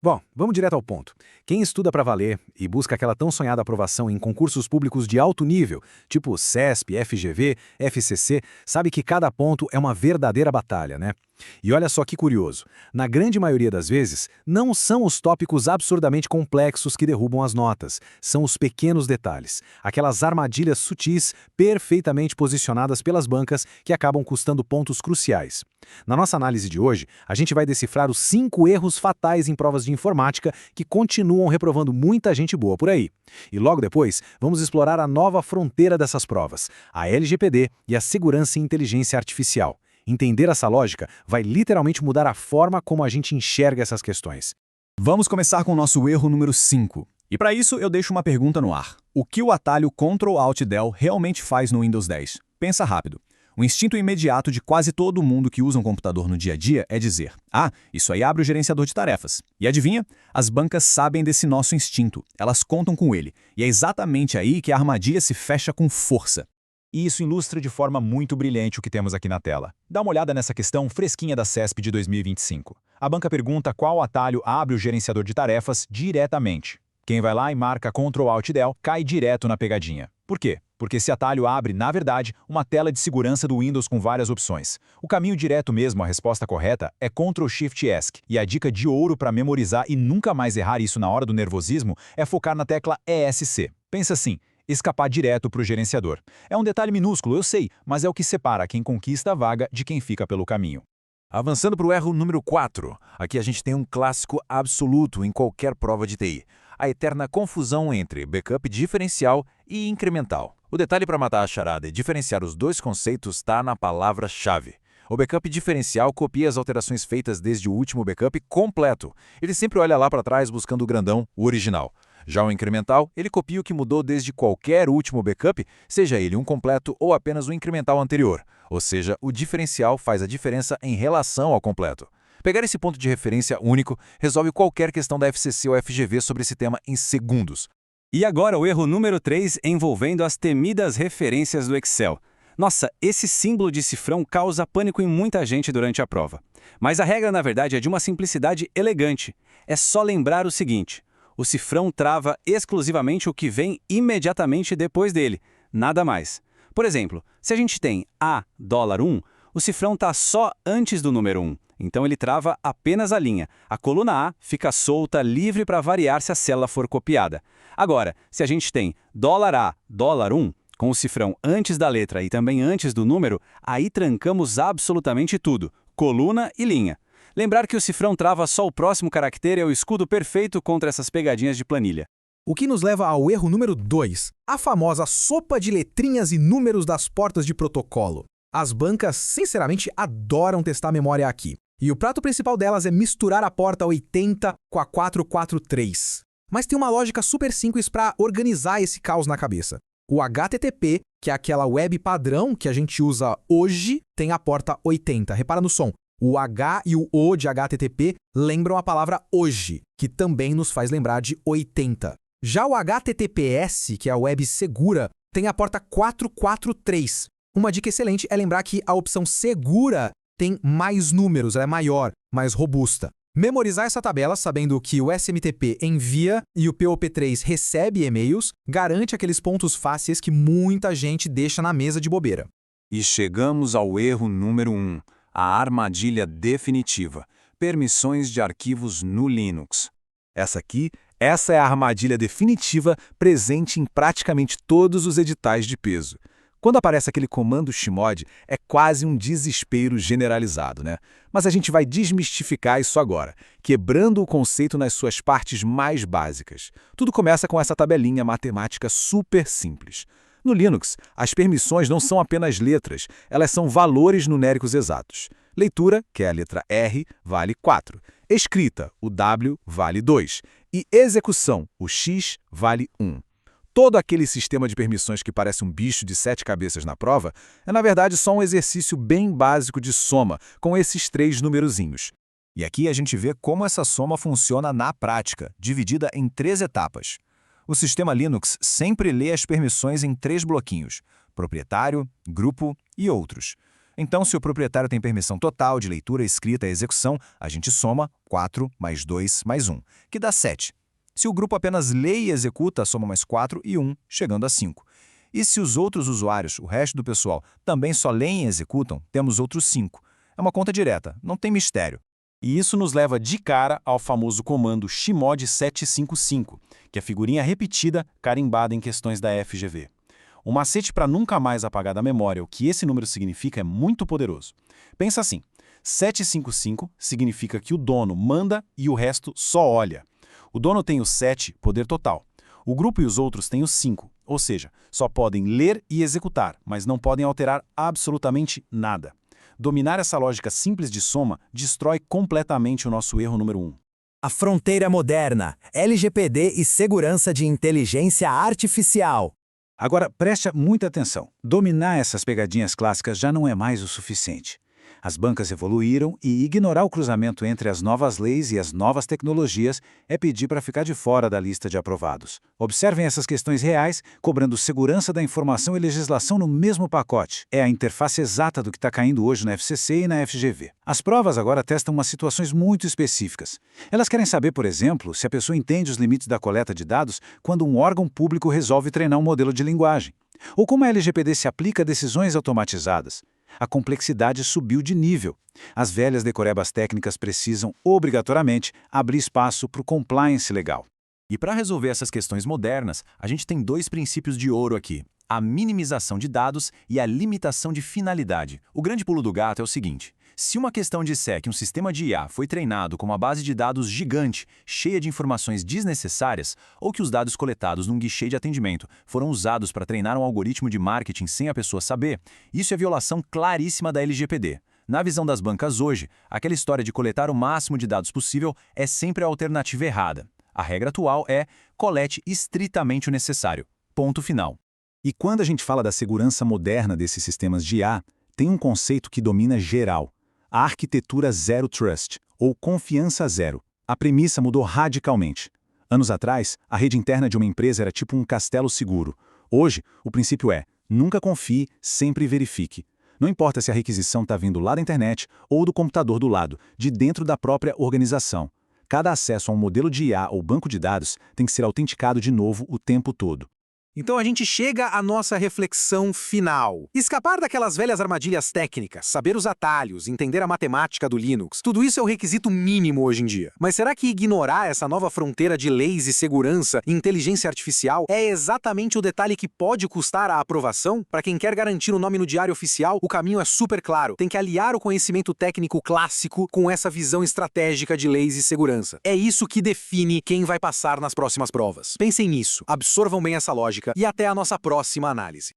Bom, vamos direto ao ponto. Quem estuda para valer e busca aquela tão sonhada aprovação em concursos públicos de alto nível, tipo CESP, FGV, FCC, sabe que cada ponto é uma verdadeira batalha, né? E olha só que curioso, na grande maioria das vezes, não são os tópicos absurdamente complexos que derrubam as notas, são os pequenos detalhes, aquelas armadilhas sutis perfeitamente posicionadas pelas bancas que acabam custando pontos cruciais. Na nossa análise de hoje, a gente vai decifrar os 5 erros fatais em provas de informática que continuam reprovando muita gente boa por aí. E logo depois, vamos explorar a nova fronteira dessas provas, a LGPD e a segurança e inteligência artificial. Entender essa lógica vai literalmente mudar a forma como a gente enxerga essas questões. Vamos começar com o nosso erro número 5. E para isso eu deixo uma pergunta no ar. O que o atalho Ctrl+Alt+Del realmente faz no Windows 10? Pensa rápido. O instinto imediato de quase todo mundo que usa um computador no dia a dia é dizer: ah, isso aí abre o gerenciador de tarefas. E adivinha? As bancas sabem desse nosso instinto, elas contam com ele. E é exatamente aí que a armadilha se fecha com força. E isso ilustra de forma muito brilhante o que temos aqui na tela. Dá uma olhada nessa questão fresquinha da CESP de 2025. A banca pergunta qual atalho abre o gerenciador de tarefas diretamente. Quem vai lá e marca Ctrl+Alt+Del cai direto na pegadinha. Por quê? Porque esse atalho abre, na verdade, uma tela de segurança do Windows com várias opções. O caminho direto mesmo, a resposta correta, é Ctrl+Shift+ESC. E a dica de ouro para memorizar e nunca mais errar isso na hora do nervosismo é focar na tecla ESC. Pensa assim: escapar direto para o gerenciador. É um detalhe minúsculo, eu sei, mas é o que separa quem conquista a vaga de quem fica pelo caminho. Avançando para o erro número 4, aqui a gente tem um clássico absoluto em qualquer prova de TI. A eterna confusão entre backup diferencial e incremental. O detalhe para matar a charada e diferenciar os dois conceitos está na palavra-chave. O backup diferencial copia as alterações feitas desde o último backup completo. Ele sempre olha lá para trás buscando o grandão, o original. Já o incremental, ele copia o que mudou desde qualquer último backup, seja ele um completo ou apenas um incremental anterior. Ou seja, o diferencial faz a diferença em relação ao completo. Pegar esse ponto de referência único resolve qualquer questão da FCC ou FGV sobre esse tema em segundos. E agora o erro número 3 envolvendo as temidas referências do Excel. Nossa, esse símbolo de cifrão causa pânico em muita gente durante a prova. Mas a regra, na verdade, é de uma simplicidade elegante. É só lembrar o seguinte: o cifrão trava exclusivamente o que vem imediatamente depois dele, nada mais. Por exemplo, se a gente tem $1, o cifrão está só antes do número 1, então ele trava apenas a linha. A coluna A fica solta, livre para variar se a célula for copiada. Agora, se a gente tem $A, $1, com o cifrão antes da letra e também antes do número, aí trancamos absolutamente tudo, coluna e linha. Lembrar que o cifrão trava só o próximo caractere é o escudo perfeito contra essas pegadinhas de planilha. O que nos leva ao erro número 2, a famosa sopa de letrinhas e números das portas de protocolo. As bancas, sinceramente, adoram testar a memória aqui. E o prato principal delas é misturar a porta 80 com a 443. Mas tem uma lógica super simples para organizar esse caos na cabeça. O HTTP, que é aquela web padrão que a gente usa hoje, tem a porta 80. Repara no som. O H e o O de HTTP lembram a palavra hoje, que também nos faz lembrar de 80. Já o HTTPS, que é a web segura, tem a porta 443. Uma dica excelente é lembrar que a opção segura tem mais números, ela é maior, mais robusta. Memorizar essa tabela sabendo que o SMTP envia e o POP3 recebe e-mails garante aqueles pontos fáceis que muita gente deixa na mesa de bobeira. E chegamos ao erro número 1, a armadilha definitiva: permissões de arquivos no Linux. Essa é a armadilha definitiva presente em praticamente todos os editais de peso. Quando aparece aquele comando chmod, é quase um desespero generalizado, né? Mas a gente vai desmistificar isso agora, quebrando o conceito nas suas partes mais básicas. Tudo começa com essa tabelinha matemática super simples. No Linux, as permissões não são apenas letras, elas são valores numéricos exatos. Leitura, que é a letra R, vale 4. Escrita, o W, vale 2. E execução, o X, vale 1. Todo aquele sistema de permissões que parece um bicho de 7 cabeças na prova é, na verdade, só um exercício bem básico de soma com esses 3 numerozinhos. E aqui a gente vê como essa soma funciona na prática, dividida em 3 etapas. O sistema Linux sempre lê as permissões em 3 bloquinhos: proprietário, grupo e outros. Então, se o proprietário tem permissão total de leitura, escrita e execução, a gente soma 4 mais 2 mais 1, que dá 7. Se o grupo apenas lê e executa, soma mais 4 e 1, chegando a 5. E se os outros usuários, o resto do pessoal, também só leem e executam, temos outros 5. É uma conta direta, não tem mistério. E isso nos leva de cara ao famoso comando chmod 755, que é a figurinha repetida carimbada em questões da FGV. O macete para nunca mais apagar da memória o que esse número significa é muito poderoso. Pensa assim, 755 significa que o dono manda e o resto só olha. O dono tem o 7, poder total. O grupo e os outros têm o 5, ou seja, só podem ler e executar, mas não podem alterar absolutamente nada. Dominar essa lógica simples de soma destrói completamente o nosso erro número 1. A fronteira moderna, LGPD e segurança de inteligência artificial. Agora, preste muita atenção. Dominar essas pegadinhas clássicas já não é mais o suficiente. As bancas evoluíram e ignorar o cruzamento entre as novas leis e as novas tecnologias é pedir para ficar de fora da lista de aprovados. Observem essas questões reais, cobrando segurança da informação e legislação no mesmo pacote. É a interface exata do que está caindo hoje na FCC e na FGV. As provas agora testam umas situações muito específicas. Elas querem saber, por exemplo, se a pessoa entende os limites da coleta de dados quando um órgão público resolve treinar um modelo de linguagem. Ou como a LGPD se aplica a decisões automatizadas. A complexidade subiu de nível. As velhas decorebas técnicas precisam, obrigatoriamente, abrir espaço para o compliance legal. E para resolver essas questões modernas, a gente tem 2 princípios de ouro aqui: a minimização de dados e a limitação de finalidade. O grande pulo do gato é o seguinte: se uma questão disser que um sistema de IA foi treinado com uma base de dados gigante, cheia de informações desnecessárias, ou que os dados coletados num guichê de atendimento foram usados para treinar um algoritmo de marketing sem a pessoa saber, isso é violação claríssima da LGPD. Na visão das bancas hoje, aquela história de coletar o máximo de dados possível é sempre a alternativa errada. A regra atual é: colete estritamente o necessário. Ponto final. E quando a gente fala da segurança moderna desses sistemas de IA, tem um conceito que domina geral: a arquitetura Zero Trust, ou confiança zero. A premissa mudou radicalmente. Anos atrás, a rede interna de uma empresa era tipo um castelo seguro. Hoje, o princípio é: nunca confie, sempre verifique. Não importa se a requisição está vindo lá da internet ou do computador do lado, de dentro da própria organização. Cada acesso a um modelo de IA ou banco de dados tem que ser autenticado de novo o tempo todo. Então a gente chega à nossa reflexão final. Escapar daquelas velhas armadilhas técnicas, saber os atalhos, entender a matemática do Linux, tudo isso é o requisito mínimo hoje em dia. Mas será que ignorar essa nova fronteira de leis e segurança e inteligência artificial é exatamente o detalhe que pode custar a aprovação? Para quem quer garantir o nome no diário oficial, o caminho é super claro. Tem que aliar o conhecimento técnico clássico com essa visão estratégica de leis e segurança. É isso que define quem vai passar nas próximas provas. Pensem nisso, absorvam bem essa lógica e até a nossa próxima análise.